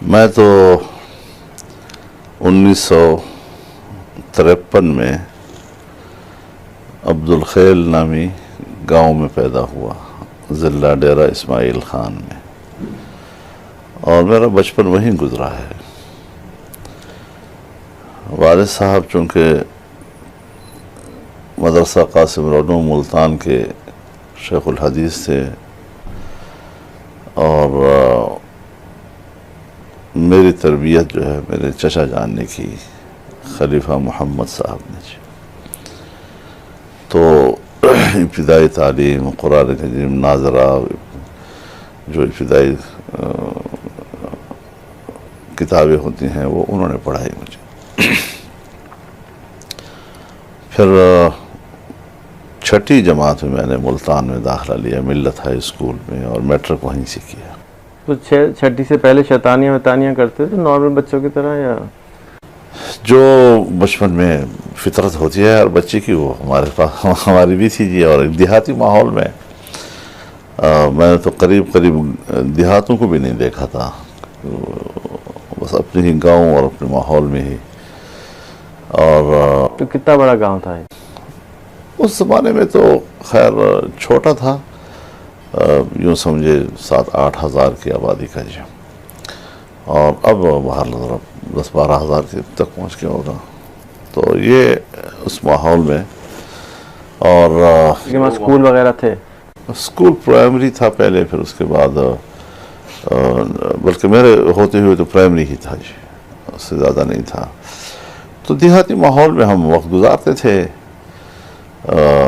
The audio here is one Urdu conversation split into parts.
میں تو 1953 میں عبدالخیل نامی گاؤں میں پیدا ہوا، ضلع ڈیرہ اسماعیل خان میں، اور میرا بچپن وہیں گزرا ہے۔ والد صاحب چونکہ مدرسہ قاسم رونو ملتان کے شیخ الحدیث تھے، اور میری تربیت جو ہے میرے چچا جان نے کی، خلیفہ محمد صاحب نے جی۔ تو ابتدائی تعلیم قرآن کریم ناظرہ، جو ابتدائی کتابیں ہوتی ہیں وہ انہوں نے پڑھائی مجھے۔ پھر چھٹی جماعت میں نے ملتان میں داخلہ لیا، ملت ہائی اسکول میں، اور میٹرک وہیں سے کیا۔ تو چھٹی سے پہلے شیطانیاں وطانیاں کرتے تھے نارمل بچوں کی طرح، یا جو بچپن میں فطرت ہوتی ہے ہر بچے کی، وہ ہمارے پاس ہماری بھی تھی جی۔ اور ایک دیہاتی ماحول میں میں نے تو قریب دیہاتوں کو بھی نہیں دیکھا تھا، بس اپنے ہی گاؤں اور اپنے ماحول میں ہی۔ اور تو کتنا بڑا گاؤں تھا یہ؟ اس زمانے میں تو خیر چھوٹا تھا، یوں سمجھے 7-8 ہزار کی آبادی کا جی، اور اب باہر 10-12 ہزار تک پہنچ گیا ہوگا۔ تو یہ اس ماحول میں، اور اسکول وغیرہ تھے؟ اسکول پرائمری تھا پہلے، پھر اس کے بعد بلکہ میرے ہوتے ہوئے تو پرائمری ہی تھا جی، اس سے زیادہ نہیں تھا۔ تو دیہاتی ماحول میں ہم وقت گزارتے تھے۔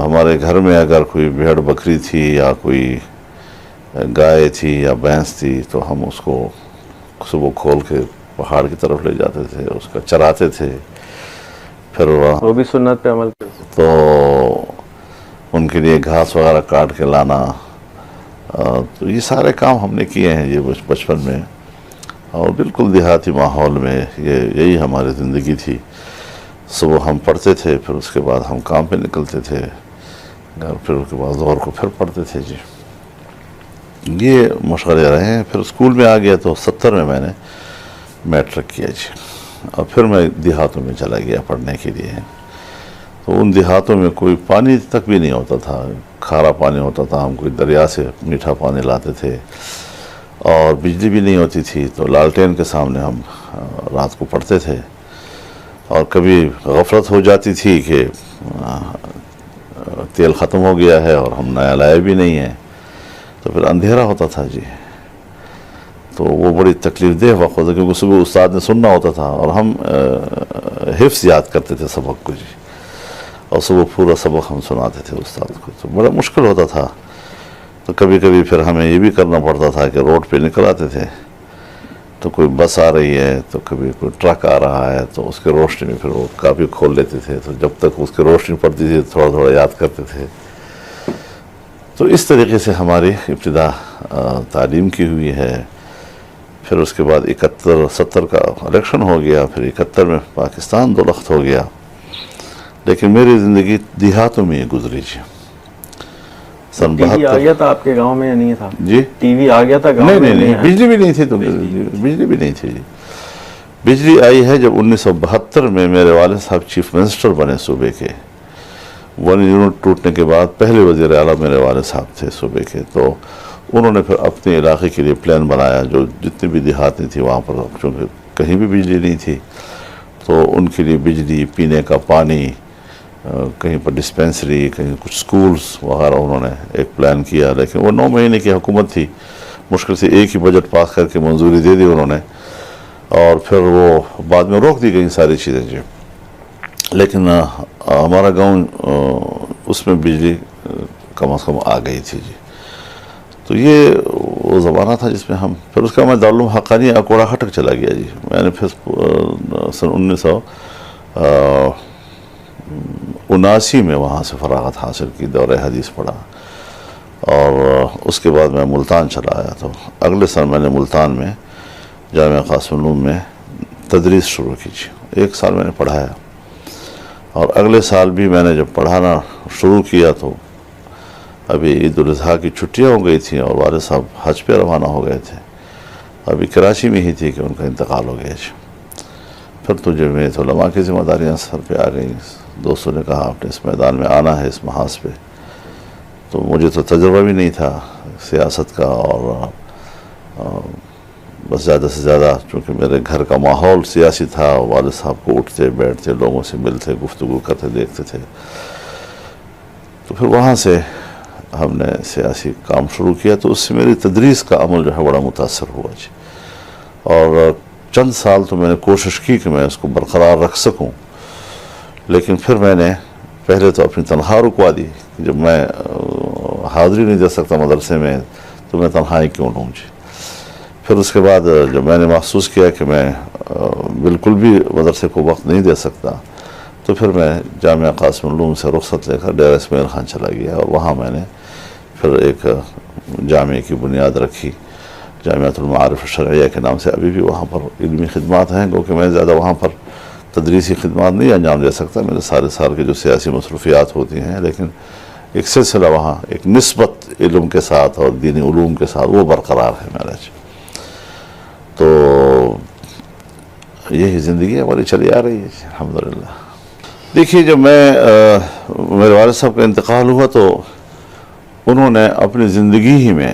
ہمارے گھر میں اگر کوئی بھیڑ بکری تھی یا کوئی گائے تھی یا بھینس تھی تو ہم اس کو صبح کھول کے پہاڑ کی طرف لے جاتے تھے، اس کا چراتے تھے۔ پھر وہ بھی سنت پہ عمل کرتے تو ان کے لیے گھاس وغیرہ کاٹ کے لانا، تو یہ سارے کام ہم نے کیے ہیں یہ بچپن میں، اور بالکل دیہاتی ماحول میں یہی ہماری زندگی تھی۔ صبح ہم پڑھتے تھے، پھر اس کے بعد ہم کام پہ نکلتے تھے، پھر اس کے بعد ظہر کو پھر پڑھتے تھے جی۔ یہ مشغلے رہے ہیں۔ پھر اسکول میں آ گیا تو 70 میں میں نے میٹرک کیا جی، اور پھر میں دیہاتوں میں چلا گیا پڑھنے کے لیے۔ تو ان دیہاتوں میں کوئی پانی تک بھی نہیں ہوتا تھا، کھارا پانی ہوتا تھا، ہم کوئی دریا سے میٹھا پانی لاتے تھے، اور بجلی بھی نہیں ہوتی تھی، تو لالٹین کے سامنے ہم رات کو پڑھتے تھے۔ اور کبھی غفلت ہو جاتی تھی کہ تیل ختم ہو گیا ہے اور ہم نیا لائے بھی نہیں ہیں، تو پھر اندھیرا ہوتا تھا جی۔ تو وہ بڑی تکلیف دہ وقت ہوتا، کیونکہ صبح استاد نے سننا ہوتا تھا، اور ہم حفظ یاد کرتے تھے سبق کو جی، اور صبح پورا سبق ہم سناتے تھے استاد کو، تو بڑا مشکل ہوتا تھا۔ تو کبھی کبھی پھر ہمیں یہ بھی کرنا پڑتا تھا کہ روڈ پہ نکل آتے تھے، تو کوئی بس آ رہی ہے تو کبھی کوئی ٹرک آ رہا ہے، تو اس کے روشنی میں پھر وہ کاپی کھول لیتے تھے، تو جب تک اس کی روشنی پڑتی تھی تھوڑا تھوڑا یاد کرتے تھے۔ تو اس طریقے سے ہماری ابتدا تعلیم کی ہوئی ہے۔ پھر اس کے بعد 71-70 کا الیکشن ہو گیا، پھر 71 میں پاکستان دولخت ہو گیا، لیکن میری زندگی دیہاتوں میں ہی گزری جی۔ ٹی وی آ گیا تھا آپ کے گاؤں میں یا نہیں تھا جی؟ ٹی وی آ گیا تھا گاؤں میں؟ نہیں، بجلی بھی نہیں تھی، تو بجلی بھی نہیں تھی جی۔ بجلی آئی ہے جب 1972 میں میرے والد صاحب چیف منسٹر بنے صوبے کے۔ 1 یونٹ ٹوٹنے کے بعد پہلے وزیر اعلیٰ میرے والد صاحب تھے صوبے کے، تو انہوں نے پھر اپنے علاقے کے لیے پلان بنایا، جو جتنی بھی دیہاتیں تھیں وہاں پر، چونکہ کہیں بھی بجلی نہیں تھی، تو ان کے لیے بجلی، پینے کا پانی، کہیں پر ڈسپینسری، کہیں کچھ سکولز وغیرہ انہوں نے ایک پلان کیا۔ لیکن وہ 9 مہینے کی حکومت تھی، مشکل سے ایک ہی بجٹ پاس کر کے منظوری دے دی انہوں نے، اور پھر وہ بعد میں روک دی گئی ساری چیزیں جی۔ لیکن ہمارا گاؤں اس میں بجلی کم از کم آ گئی تھی جی۔ تو یہ وہ زمانہ تھا جس میں ہم، پھر اس کا میں دارالعلوم حقانیہ اکوڑا ہٹک چلا گیا جی۔ میں نے پھر سن 1979 میں وہاں سے فراغت حاصل کی، دورہ حدیث پڑھا، اور اس کے بعد میں ملتان چلا آیا۔ تو اگلے سال میں نے ملتان میں جامعہ قاسم العلوم میں تدریس شروع کی جی، 1 سال میں نے پڑھایا۔ اور اگلے سال بھی میں نے جب پڑھانا شروع کیا تو ابھی عید الاضحیٰ کی چھٹیاں ہو گئی تھیں، اور والد صاحب حج پہ روانہ ہو گئے تھے۔ ابھی کراچی میں ہی تھی کہ ان کا انتقال ہو گیا. پھر تو جمعیت علماء کی ذمہ داریاں سر پہ آ گئیں. دوستوں نے کہا آپ نے اس میدان میں آنا ہے اس محاذ پہ. تو مجھے تو تجربہ بھی نہیں تھا سیاست کا, اور بس زیادہ سے زیادہ چونکہ میرے گھر کا ماحول سیاسی تھا, والد صاحب کو اٹھتے بیٹھتے لوگوں سے ملتے گفتگو کرتے دیکھتے تھے. تو پھر وہاں سے ہم نے سیاسی کام شروع کیا, تو اس سے میری تدریس کا عمل جو ہے بڑا متاثر ہوا جی. اور چند سال تو میں نے کوشش کی کہ میں اس کو برقرار رکھ سکوں, لیکن پھر میں نے پہلے تو اپنی تنخواہ رکوا دی. جب میں حاضری نہیں دے سکتا مدرسے میں تو میں تنخواہیں کیوں لوں جی. پھر اس کے بعد جب میں نے محسوس کیا کہ میں بالکل بھی مدرسے کو وقت نہیں دے سکتا, تو پھر میں جامعہ قاسم العلوم سے رخصت لے کر ڈیرہ اسماعیل خان چلا گیا, اور وہاں میں نے پھر ایک جامعہ کی بنیاد رکھی, جامعۃ المعارف الشرعیہ کے نام سے. ابھی بھی وہاں پر علمی خدمات ہیں, کیونکہ میں زیادہ وہاں پر تدریسی خدمات نہیں انجام دے سکتا. میرے سارے سال کے جو سیاسی مصروفیات ہوتی ہیں, لیکن ایک سلسلہ وہاں ایک نسبت علم کے ساتھ اور دینی علوم کے ساتھ وہ برقرار ہے میرا. تو یہی زندگی ہماری چلی آ رہی ہے الحمدللہ. دیکھیے, جب میرے والد صاحب کا انتقال ہوا تو انہوں نے اپنی زندگی ہی میں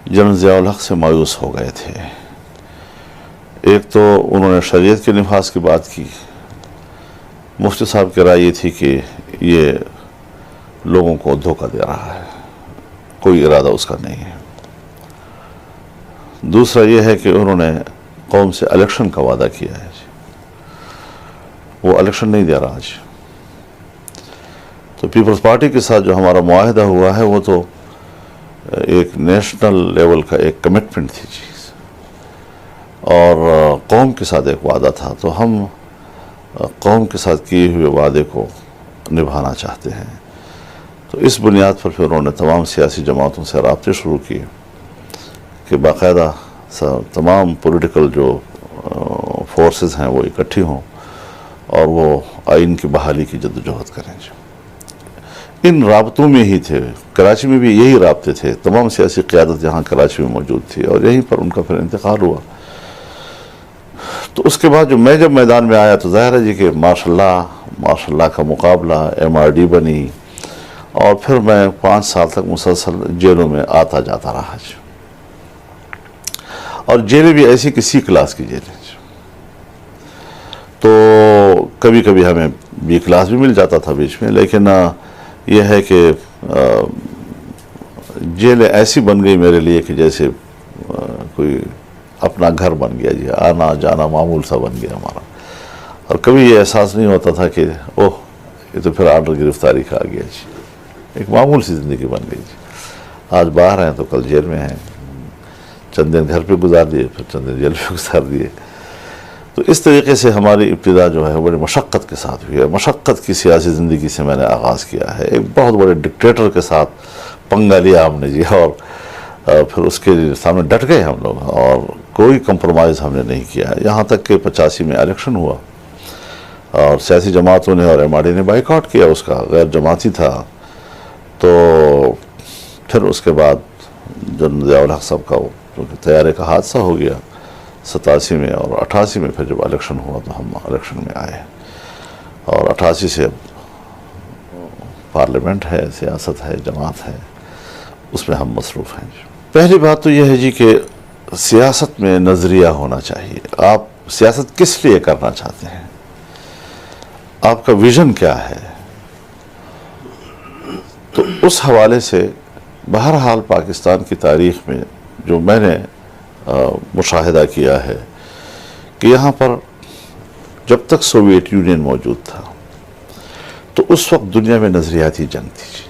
جنرل ضیاء الحق سے مایوس ہو گئے تھے. ایک تو انہوں نے شریعت کے نفاذ کی بات کی. مفتی صاحب کی رائے یہ تھی کہ یہ لوگوں کو دھوکہ دے رہا ہے, کوئی ارادہ اس کا نہیں ہے. دوسرا یہ ہے کہ انہوں نے قوم سے الیکشن کا وعدہ کیا ہے, وہ الیکشن نہیں دے رہا جی. تو پیپلز پارٹی کے ساتھ جو ہمارا معاہدہ ہوا ہے وہ تو ایک نیشنل لیول کا ایک کمٹمنٹ تھی جی, اور قوم کے ساتھ ایک وعدہ تھا. تو ہم قوم کے ساتھ کیے ہوئے وعدے کو نبھانا چاہتے ہیں. تو اس بنیاد پر پھر انہوں نے تمام سیاسی جماعتوں سے رابطے شروع کیے کہ باقاعدہ تمام پولیٹیکل جو فورسز ہیں وہ اکٹھی ہوں اور وہ آئین کی بحالی کی جدوجہد کریں جی. ان رابطوں میں ہی تھے. کراچی میں بھی یہی رابطے تھے, تمام سیاسی قیادت یہاں کراچی میں موجود تھی, اور یہیں پر ان کا پھر انتقال ہوا. تو اس کے بعد جب میدان میں آیا تو ظاہر ہے جی کہ ماشاء اللہ کا مقابلہ MRD بنی, اور پھر میں 5 سال تک مسلسل جیلوں میں آتا جاتا رہا جی. اور جیلیں بھی ایسی کہ C کلاس کی جیلیں. تو کبھی کبھی ہمیں B کلاس بھی مل جاتا تھا بیچ میں, لیکن یہ ہے کہ جیلیں ایسی بن گئی میرے لیے کہ جیسے کوئی اپنا گھر بن گیا جی. آنا جانا معمول سا بن گیا ہمارا, اور کبھی یہ احساس نہیں ہوتا تھا کہ اوہ یہ تو پھر آرڈر گرفتاری کا آ گیا جی. ایک معمول سی زندگی بن گئی جی. آج باہر ہیں تو کل جیل میں ہیں, چند دن گھر پہ گزار دیے, پھر چند دن جیل پہ گزار دیے. تو اس طریقے سے ہماری ابتدا جو ہے بڑی مشقت کے ساتھ ہوئی ہے. مشقت کی سیاسی زندگی سے میں نے آغاز کیا ہے. ایک بہت بڑے ڈکٹیٹر کے ساتھ پنگا لیا ہم نے جی, اور پھر اس کے سامنے ڈٹ گئے ہم لوگ, اور کوئی کمپرومائز ہم نے نہیں کیا. یہاں تک کہ 85 میں الیکشن ہوا اور سیاسی جماعتوں نے اور MRD نے بائیکاٹ کیا اس کا, غیر جماعتی تھا. تو پھر اس کے بعد جنرل ضیاء الحق صاحب کا کیونکہ طیارے کا حادثہ ہو گیا 87 میں, اور 88 میں پھر جب الیکشن ہوا تو ہم الیکشن میں آئے, اور 88 سے پارلیمنٹ ہے, سیاست ہے, جماعت ہے, اس میں ہم مصروف ہیں. پہلی بات تو یہ ہے جی کہ سیاست میں نظریہ ہونا چاہیے. آپ سیاست کس لیے کرنا چاہتے ہیں, آپ کا ویژن کیا ہے. تو اس حوالے سے بہرحال پاکستان کی تاریخ میں جو میں نے مشاہدہ کیا ہے کہ یہاں پر جب تک سوویت یونین موجود تھا تو اس وقت دنیا میں نظریاتی جنگ تھی.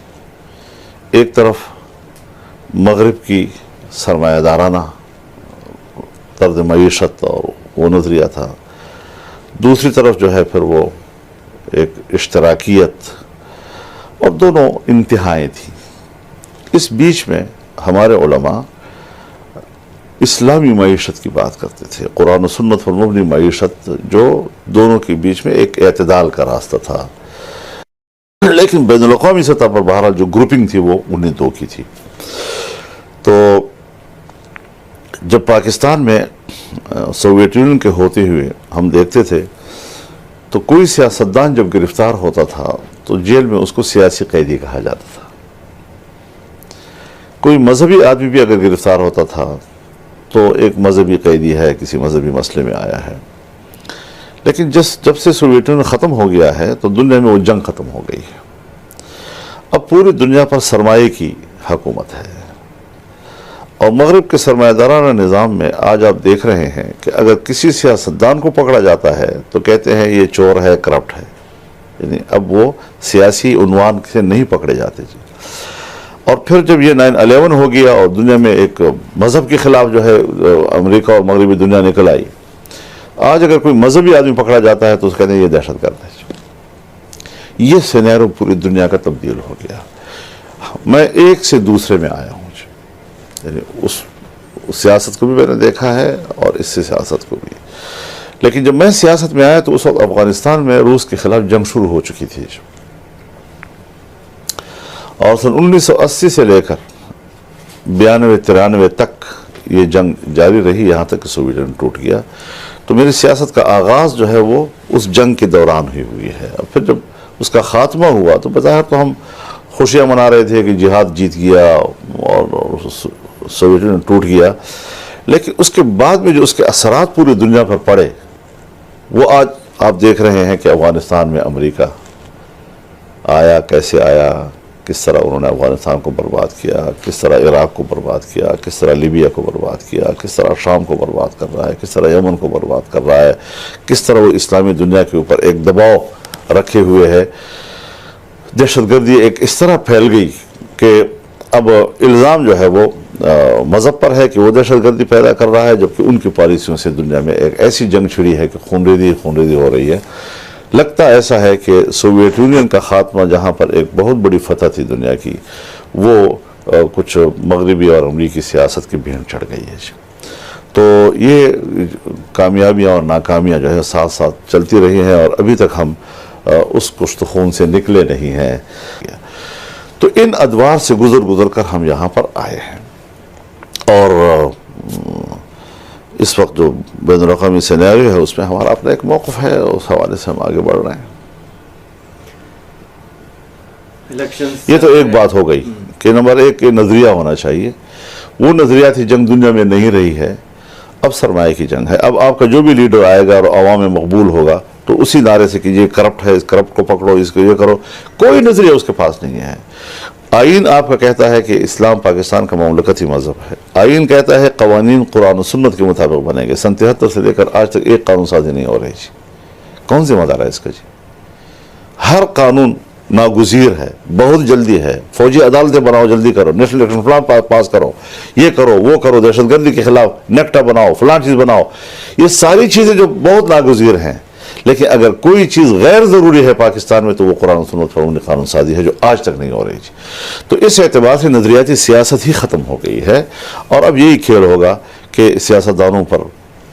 ایک طرف مغرب کی سرمایہ دارانہ طرز معیشت اور وہ نظریہ تھا, دوسری طرف جو ہے پھر وہ ایک اشتراکیت, اور دونوں انتہائیں تھیں. اس بیچ میں ہمارے علماء اسلامی معیشت کی بات کرتے تھے, قرآن و سنت پر مبنی معیشت, جو دونوں کے بیچ میں ایک اعتدال کا راستہ تھا. لیکن بین الاقوامی سطح پر بہرحال جو گروپنگ تھی وہ انہیں دو کی تھی. تو جب پاکستان میں سوویت یونین کے ہوتے ہوئے ہم دیکھتے تھے تو کوئی سیاستدان جب گرفتار ہوتا تھا تو جیل میں اس کو سیاسی قیدی کہا جاتا تھا. کوئی مذہبی آدمی بھی اگر گرفتار ہوتا تھا تو ایک مذہبی قیدی ہے، کسی مذہبی مسئلے میں آیا ہے. لیکن جب سے سوویت یونین ختم ہو گیا ہے تو دنیا میں وہ جنگ ختم ہو گئی ہے. اب پوری دنیا پر سرمایے کی حکومت ہے، اور مغرب کے سرمایہ دارانہ نظام میں آج آپ دیکھ رہے ہیں کہ اگر کسی سیاستدان کو پکڑا جاتا ہے تو کہتے ہیں یہ چور ہے، کرپٹ ہے. یعنی اب وہ سیاسی عنوان سے نہیں پکڑے جاتے جی. اور پھر جب یہ 9/11 ہو گیا اور دنیا میں ایک مذہب کے خلاف جو ہے امریکہ اور مغربی دنیا نکل آئی، آج اگر کوئی مذہبی آدمی پکڑا جاتا ہے تو اس کہتے ہیں یہ دہشت گرد ہے. یہ سینیرو پوری دنیا کا تبدیل ہو گیا. میں ایک سے دوسرے میں آیا ہوں، یعنی اس سیاست کو بھی میں نے دیکھا ہے اور اس سے سیاست کو بھی. لیکن جب میں سیاست میں آیا تو اس وقت افغانستان میں روس کے خلاف جنگ شروع ہو چکی تھی، اور سن 1980 سے لے کر 92-93 تک یہ جنگ جاری رہی، یہاں تک کہ سوویت یونین ٹوٹ گیا. تو میری سیاست کا آغاز جو ہے وہ اس جنگ کے دوران ہی ہوئی ہے. اور پھر جب اس کا خاتمہ ہوا تو بظاہر تو ہم خوشیاں منا رہے تھے کہ جہاد جیت گیا اور سوویت یونین ٹوٹ گیا. لیکن اس کے بعد میں جو اس کے اثرات پوری دنیا پر پڑے وہ آج آپ دیکھ رہے ہیں کہ افغانستان میں امریکہ آیا، کیسے آیا، کس طرح انہوں نے افغانستان کو برباد کیا، کس طرح عراق کو برباد کیا، کس طرح لیبیا کو برباد کیا، کس طرح شام کو برباد کر رہا ہے، کس طرح یمن کو برباد کر رہا ہے، کس طرح وہ اسلامی دنیا کے اوپر ایک دباؤ رکھے ہوئے ہے. دہشت گردی ایک اس طرح پھیل گئی کہ اب الزام جو ہے وہ مذہب پر ہے کہ وہ دہشت گردی پیدا کر رہا ہے، جبکہ ان کی پالیسیوں سے دنیا میں ایک ایسی جنگ چھڑی ہے کہ خونریزی ہو رہی ہے. لگتا ایسا ہے کہ سوویت یونین کا خاتمہ جہاں پر ایک بہت بڑی فتح تھی دنیا کی، وہ کچھ مغربی اور امریکی سیاست کی بھینٹ چڑھ گئی ہے. تو یہ کامیابیاں اور ناکامیاں جو ہے ساتھ ساتھ چلتی رہی ہیں، اور ابھی تک ہم اس کشت خون سے نکلے نہیں ہیں. تو ان ادوار سے گزر کر ہم یہاں پر آئے ہیں، اور اس وقت جو بین الاقوامی سینیریو ہے اس میں ہمارا اپنا ایک موقف ہے، اس حوالے سے ہم آگے بڑھ رہے ہیں. یہ تو ایک بات ہو گئی کہ نمبر 1 یہ نظریہ ہونا چاہیے. وہ نظریاتی جنگ دنیا میں نہیں رہی ہے، اب سرمایہ کی جنگ ہے. اب آپ کا جو بھی لیڈر آئے گا اور عوام میں مقبول ہوگا تو اسی نعرے سے کہ یہ کرپٹ ہے، اس کرپٹ کو پکڑو، اس کو یہ کرو. کوئی نظریہ اس کے پاس نہیں ہے. آئین آپ کا کہتا ہے کہ اسلام پاکستان کا مملکتی مذہب ہے. آئین کہتا ہے قوانین قرآن و سنت کے مطابق بنے گے. 73 سے لے کر آج تک ایک قانون سازی نہیں ہو رہی جی. کون ذمہ دار ہے اس کا جی؟ ہر قانون ناگزیر ہے، بہت جلدی ہے. فوجی عدالتیں بناؤ، جلدی کرو. نیشنل الیکشن پلان پاس کرو، یہ کرو، وہ کرو. دہشت گردی کے خلاف نیکٹا بناؤ، فلاں چیز بناؤ. یہ ساری چیزیں جو بہت ناگزیر ہیں. لیکن اگر کوئی چیز غیر ضروری ہے پاکستان میں تو وہ قرآن و سنت پر قانون سازی ہے، جو آج تک نہیں ہو رہی جی. تو اس اعتبار سے نظریاتی سیاست ہی ختم ہو گئی ہے، اور اب یہی کھیل ہوگا کہ سیاستدانوں پر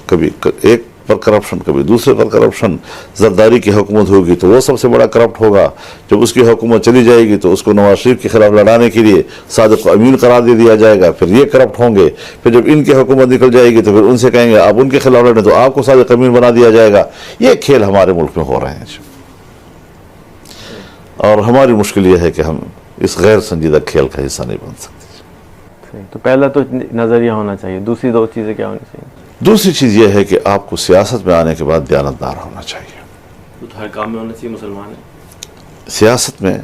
کبھی ایک پر کرپشن، کبھی دوسرے پر کرپشن. زرداری کی حکومت ہوگی تو وہ سب سے بڑا کرپٹ ہوگا. جب اس کی حکومت چلی جائے گی تو اس کو نواز شریف کے خلاف لڑانے کے لیے صادق امین قرار دے دیا جائے گا، پھر یہ کرپٹ ہوں گے. پھر جب ان کی حکومت نکل جائے گی تو پھر ان سے کہیں گے آپ ان کے خلاف لڑیں تو آپ کو صادق امین بنا دیا جائے گا. یہ کھیل ہمارے ملک میں ہو رہے ہیں، اور ہماری مشکل یہ ہے کہ ہم اس غیر سنجیدہ کھیل کا حصہ نہیں بن سکتے. تو پہلا تو نظریہ ہونا چاہیے. دوسری 2 چیزیں کیا ہونی چاہیے؟ دوسری چیز یہ ہے کہ آپ کو سیاست میں آنے کے بعد دیانتدار ہونا چاہیے. ہر کام میں ہونا چاہیے مسلمان ہے. سیاست میں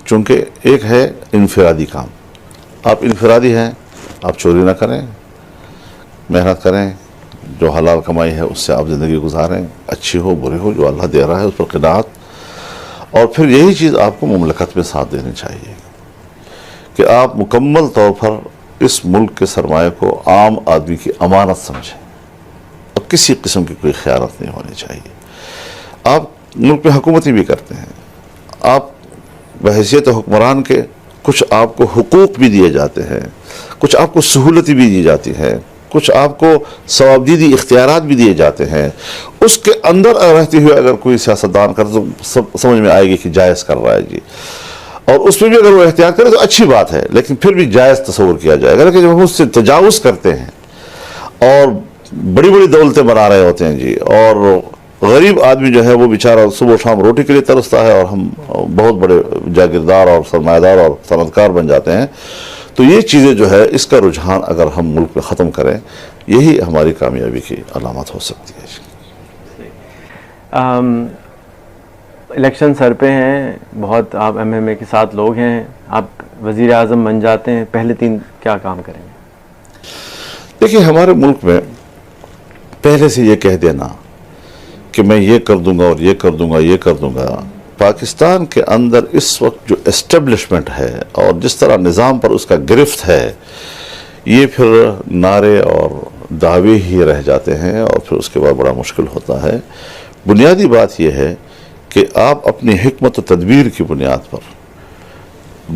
چونکہ ایک ہے انفرادی کام. آپ انفرادی ہیں، آپ چوری نہ کریں، محنت کریں، جو حلال کمائی ہے اس سے آپ زندگی گزاریں، اچھی ہو بری ہو، جو اللہ دے رہا ہے اس پر قناعت. اور پھر یہی چیز آپ کو مملکت میں ساتھ دینی چاہیے کہ آپ مکمل طور پر اس ملک کے سرمایہ کو عام آدمی کی امانت سمجھیں، اور کسی قسم کی کوئی خیانت نہیں ہونی چاہیے. آپ ملک میں حکومتی بھی کرتے ہیں، آپ بحیثیت حکمران کے کچھ آپ کو حقوق بھی دیے جاتے ہیں، کچھ آپ کو سہولتیں بھی دی جاتی ہیں، کچھ آپ کو ثوابدیدی اختیارات بھی دیے جاتے ہیں. اس کے اندر رہتے ہوئے اگر کوئی سیاستدان کرے تو سمجھ میں آئے گی کہ جائز کر رہا ہے جی. اور اس میں بھی اگر وہ احتیاط کرے تو اچھی بات ہے، لیکن پھر بھی جائز تصور کیا جائے گا. لیکن جب ہم اس سے تجاوز کرتے ہیں اور بڑی بڑی دولتیں بنا رہے ہوتے ہیں جی، اور غریب آدمی جو ہے وہ بیچارہ صبح و شام روٹی کے لیے ترستا ہے، اور ہم بہت بڑے جاگیردار اور سرمایہ دار اور صنعت کار بن جاتے ہیں۔ تو یہ چیزیں جو ہے، اس کا رجحان اگر ہم ملک میں ختم کریں، یہی ہماری کامیابی کی علامت ہو سکتی ہے جی۔ الیکشن سر پہ ہیں، بہت آپ MMA کے ساتھ لوگ ہیں، آپ وزیر اعظم بن جاتے ہیں، پہلے 3 کیا کام کریں گے؟ دیکھیے، ہمارے ملک میں پہلے سے یہ کہہ دینا کہ میں یہ کر دوں گا اور یہ کر دوں گا، یہ کر دوں گا، پاکستان کے اندر اس وقت جو اسٹیبلشمنٹ ہے اور جس طرح نظام پر اس کا گرفت ہے، یہ پھر نعرے اور دعوے ہی رہ جاتے ہیں، اور پھر اس کے بعد بڑا مشکل ہوتا ہے۔ بنیادی بات یہ ہے کہ آپ اپنی حکمت و تدبیر کی بنیاد پر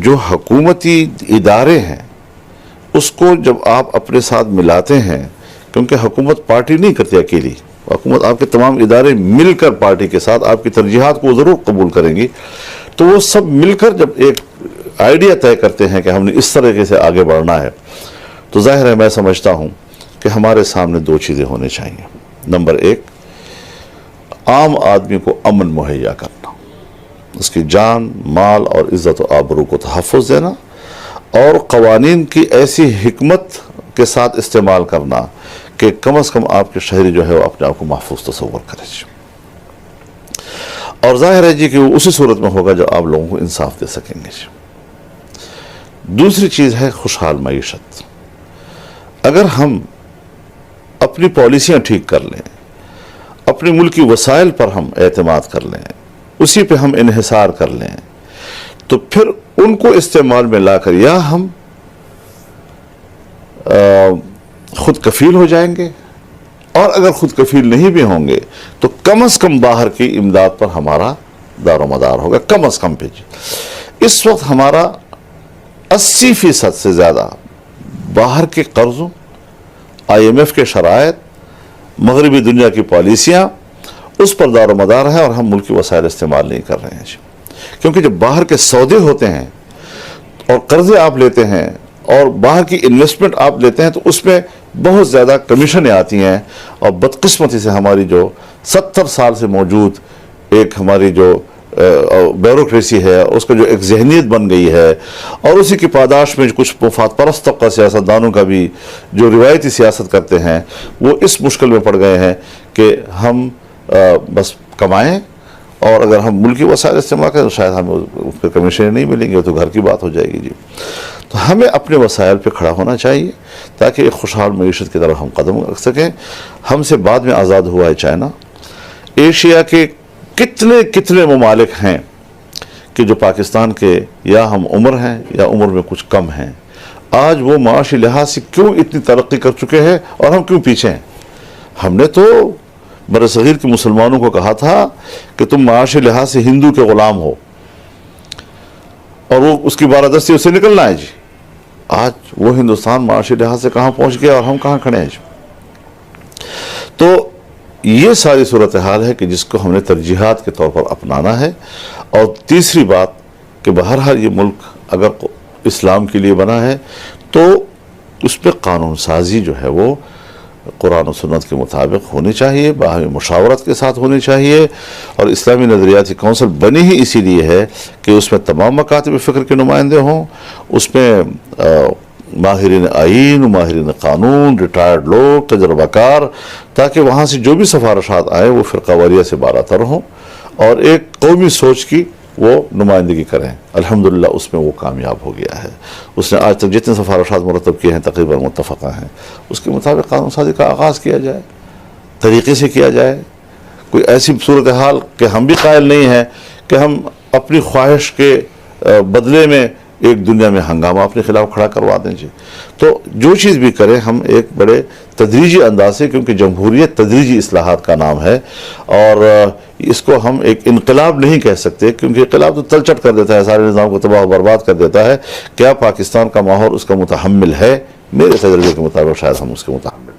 جو حکومتی ادارے ہیں اس کو جب آپ اپنے ساتھ ملاتے ہیں، کیونکہ حکومت پارٹی نہیں کرتی اکیلی، حکومت آپ کے تمام ادارے مل کر پارٹی کے ساتھ آپ کی ترجیحات کو ضرور قبول کریں گی، تو وہ سب مل کر جب ایک آئیڈیا طے کرتے ہیں کہ ہم نے اس طریقے سے آگے بڑھنا ہے، تو ظاہر ہے میں سمجھتا ہوں کہ ہمارے سامنے 2 چیزیں ہونی چاہیے۔ نمبر 1، عام آدمی کو امن مہیا کرنا، اس کی جان، مال اور عزت و آبرو کو تحفظ دینا، اور قوانین کی ایسی حکمت کے ساتھ استعمال کرنا کہ کم از کم آپ کے شہری جو ہے وہ اپنے آپ کو محفوظ تصور کرے جی۔ اور ظاہر ہے جی کہ وہ اسی صورت میں ہوگا جو آپ لوگوں کو انصاف دے سکیں گے جی۔ دوسری چیز ہے خوشحال معیشت۔ اگر ہم اپنی پالیسیاں ٹھیک کر لیں، اپنے ملکی وسائل پر ہم اعتماد کر لیں، اسی پہ ہم انحصار کر لیں، تو پھر ان کو استعمال میں لا کر یا ہم خود کفیل ہو جائیں گے، اور اگر خود کفیل نہیں بھی ہوں گے تو کم از کم باہر کی امداد پر ہمارا دار و مدار ہوگا، کم از کم پہ جی۔ اس وقت ہمارا 80% سے زیادہ باہر کے قرضوں، IMF کے شرائط، مغربی دنیا کی پالیسیاں، اس پر دار و مدار ہے، اور ہم ملکی وسائل استعمال نہیں کر رہے ہیں جی۔ کیونکہ جب باہر کے سودے ہوتے ہیں اور قرضے آپ لیتے ہیں اور باہر کی انویسٹمنٹ آپ لیتے ہیں، تو اس میں بہت زیادہ کمیشنیں آتی ہیں، اور بدقسمتی سے ہماری جو 70 سال سے موجود ایک ہماری جو بیوروکریسی ہے، اس کا جو ایک ذہنیت بن گئی ہے، اور اسی کی پاداش میں کچھ مفاد پرست طبقہ سیاستدانوں کا بھی جو روایتی سیاست کرتے ہیں، وہ اس مشکل میں پڑ گئے ہیں کہ ہم بس کمائیں، اور اگر ہم ملکی وسائل استعمال کریں تو شاید ہمیں اس پہ کمیشنیں نہیں ملیں گی، تو گھر کی بات ہو جائے گی جی۔ تو ہمیں اپنے وسائل پہ کھڑا ہونا چاہیے تاکہ ایک خوشحال معیشت کی طرف ہم قدم رکھ سکیں۔ ہم سے بعد میں آزاد ہوا ہے چائنا۔ ایشیا کے کتنے ممالک ہیں کہ جو پاکستان کے یا ہم عمر ہیں یا عمر میں کچھ کم ہیں، آج وہ معاشی لحاظ سے کیوں اتنی ترقی کر چکے ہیں اور ہم کیوں پیچھے ہیں؟ ہم نے تو برصغیر کے مسلمانوں کو کہا تھا کہ تم معاشی لحاظ سے ہندو کے غلام ہو، اور وہ اس کی بالادستی اس سے نکلنا ہے جی۔ آج وہ ہندوستان معاشی لحاظ سے کہاں پہنچ گیا اور ہم کہاں کھڑے ہیں جی۔ تو یہ ساری صورتحال ہے کہ جس کو ہم نے ترجیحات کے طور پر اپنانا ہے۔ اور تیسری بات کہ بہرحال یہ ملک اگر اسلام کے لیے بنا ہے تو اس پہ قانون سازی جو ہے وہ قرآن و سنت کے مطابق ہونی چاہیے، باہمی مشاورت کے ساتھ ہونی چاہیے، اور اسلامی نظریاتی کونسل بنی ہی اسی لیے ہے کہ اس میں تمام مکاتب فکر کے نمائندے ہوں، اس میں ماہرین آئین، ماہرین قانون، ریٹائرڈ لوگ، تجربہ کار، تاکہ وہاں سے جو بھی سفارشات آئیں وہ فرقہ واریت سے بالاتر ہوں اور ایک قومی سوچ کی وہ نمائندگی کریں۔ الحمدللہ اس میں وہ کامیاب ہو گیا ہے۔ اس نے آج تک جتنے سفارشات مرتب کیے ہیں تقریباً متفقہ ہیں، اس کے مطابق قانون سازی کا آغاز کیا جائے، طریقے سے کیا جائے۔ کوئی ایسی صورتحال کہ ہم بھی قائل نہیں ہیں کہ ہم اپنی خواہش کے بدلے میں ایک دنیا میں ہنگامہ اپنے خلاف کھڑا کروا دیں جی۔ تو جو چیز بھی کریں ہم ایک بڑے تدریجی انداز سے، کیونکہ جمہوریت تدریجی اصلاحات کا نام ہے، اور اس کو ہم ایک انقلاب نہیں کہہ سکتے، کیونکہ انقلاب تو تلچٹ کر دیتا ہے، سارے نظام کو تباہ و برباد کر دیتا ہے۔ کیا پاکستان کا ماحول اس کا متحمل ہے؟ میرے تجربے کے مطابق شاید ہم اس کے متحمل